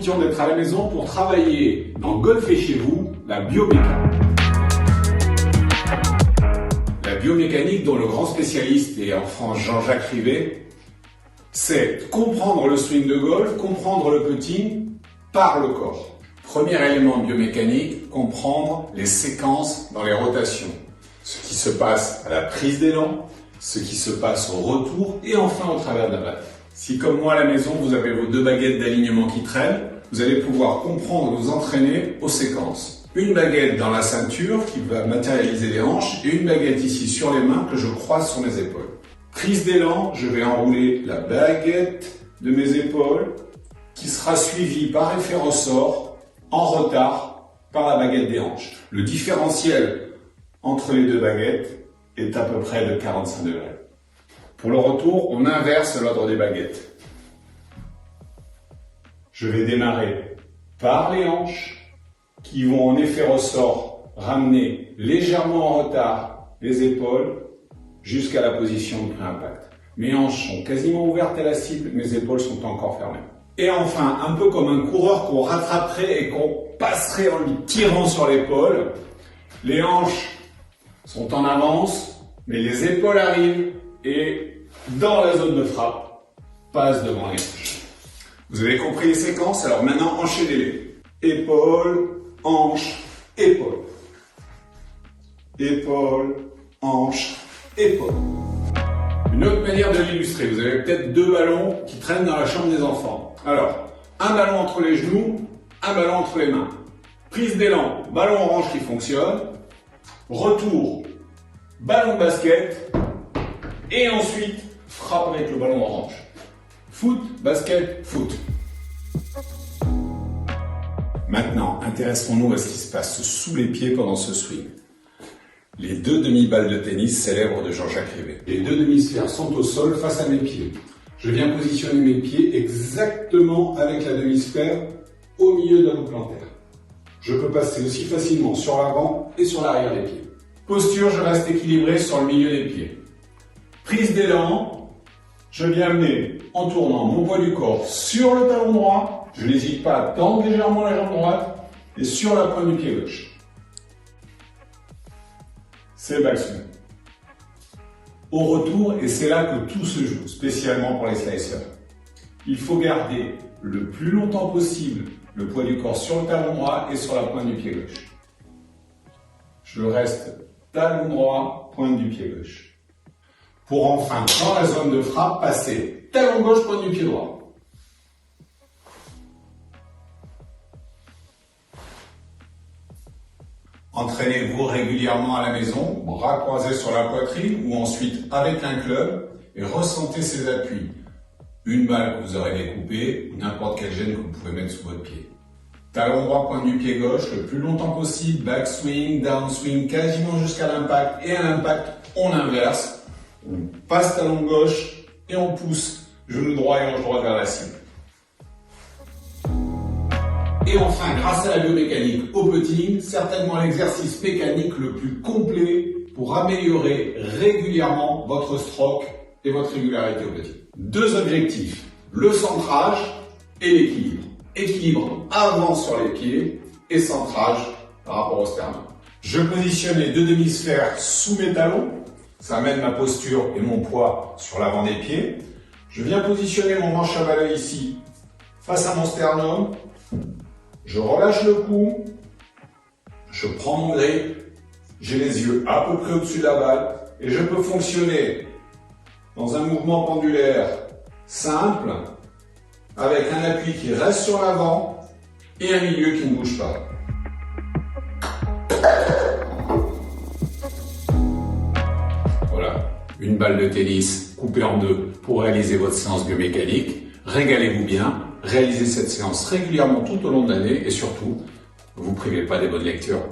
profitions d'être à la maison pour travailler dans Golf et chez vous, la biomécanique. La biomécanique, dont le grand spécialiste est en France Jean-Jacques Rivet, c'est comprendre le swing de golf, comprendre le putting par le corps. Premier élément biomécanique, comprendre les séquences dans les rotations. Ce qui se passe à la prise d'élan, ce qui se passe au retour et enfin au travers de la balle. Si comme moi à la maison vous avez vos deux baguettes d'alignement qui traînent, vous allez pouvoir comprendre et vous entraîner aux séquences. Une baguette dans la ceinture qui va matérialiser les hanches et une baguette ici sur les mains que je croise sur mes épaules. Prise d'élan, je vais enrouler la baguette de mes épaules qui sera suivie par effet ressort en retard par la baguette des hanches. Le différentiel entre les deux baguettes est à peu près de 45 degrés. Pour le retour, on inverse l'ordre des baguettes. Je vais démarrer par les hanches qui vont en effet ressort ramener légèrement en retard les épaules jusqu'à la position de pré-impact. Mes hanches sont quasiment ouvertes à la cible, mes épaules sont encore fermées. Et enfin, un peu comme un coureur qu'on rattraperait et qu'on passerait en lui tirant sur l'épaule, les hanches sont en avance, mais les épaules arrivent et dans la zone de frappe, passent devant les hanches. Vous avez compris les séquences? Alors maintenant, enchaînez-les. Épaule, hanche, épaule. Épaule, hanche, épaule. Une autre manière de l'illustrer, vous avez peut-être deux ballons qui traînent dans la chambre des enfants. Alors, un ballon entre les genoux, un ballon entre les mains. Prise d'élan, ballon orange qui fonctionne. Retour, ballon de basket. Et ensuite, frappe avec le ballon orange. Foot, basket, foot. Maintenant, intéressons-nous à ce qui se passe sous les pieds pendant ce swing. Les deux demi-balles de tennis célèbres de Jean-Jacques Rivet. Les deux demi-sphères sont au sol face à mes pieds. Je viens positionner mes pieds exactement avec la demi-sphère au milieu de la boucle plantaire. Je peux passer aussi facilement sur l'avant et sur l'arrière des pieds. Posture, je reste équilibré sur le milieu des pieds. Prise d'élan, je viens amener en tournant mon poids du corps sur le talon droit. Je n'hésite pas à tendre légèrement la jambe droite et sur la pointe du pied gauche. C'est le backswing. Au retour, et c'est là que tout se joue, spécialement pour les slicers. Il faut garder le plus longtemps possible le poids du corps sur le talon droit et sur la pointe du pied gauche. Je reste talon droit, pointe du pied gauche. Pour enfin, dans la zone de frappe, passer talon gauche, pointe du pied droit. Entraînez-vous régulièrement à la maison, bras croisés sur la poitrine ou ensuite avec un club et ressentez ces appuis. Une balle que vous aurez découpée ou n'importe quel gène que vous pouvez mettre sous votre pied. Talon droit, pointe du pied gauche, le plus longtemps possible, backswing, downswing, quasiment jusqu'à l'impact. Et à l'impact, on inverse. On passe talon gauche et on pousse genou droit et hanche droite vers la cible. Et enfin, grâce à la biomécanique au putting, certainement l'exercice mécanique le plus complet pour améliorer régulièrement votre stroke et votre régularité au putting. Deux objectifs, le centrage et l'équilibre. Équilibre avant sur les pieds et centrage par rapport au sternum. Je positionne les deux demi-sphères sous mes talons. Ça amène ma posture et mon poids sur l'avant des pieds. Je viens positionner mon manche à balai ici, face à mon sternum. Je relâche le cou. Je prends mon grip. J'ai les yeux à peu près au-dessus de la balle. Et je peux fonctionner dans un mouvement pendulaire simple, avec un appui qui reste sur l'avant et un milieu qui ne bouge pas. Voilà, une balle de tennis coupée en deux pour réaliser votre séance biomécanique. Régalez-vous bien, réalisez cette séance régulièrement tout au long de l'année et surtout, ne vous privez pas des bonnes lectures.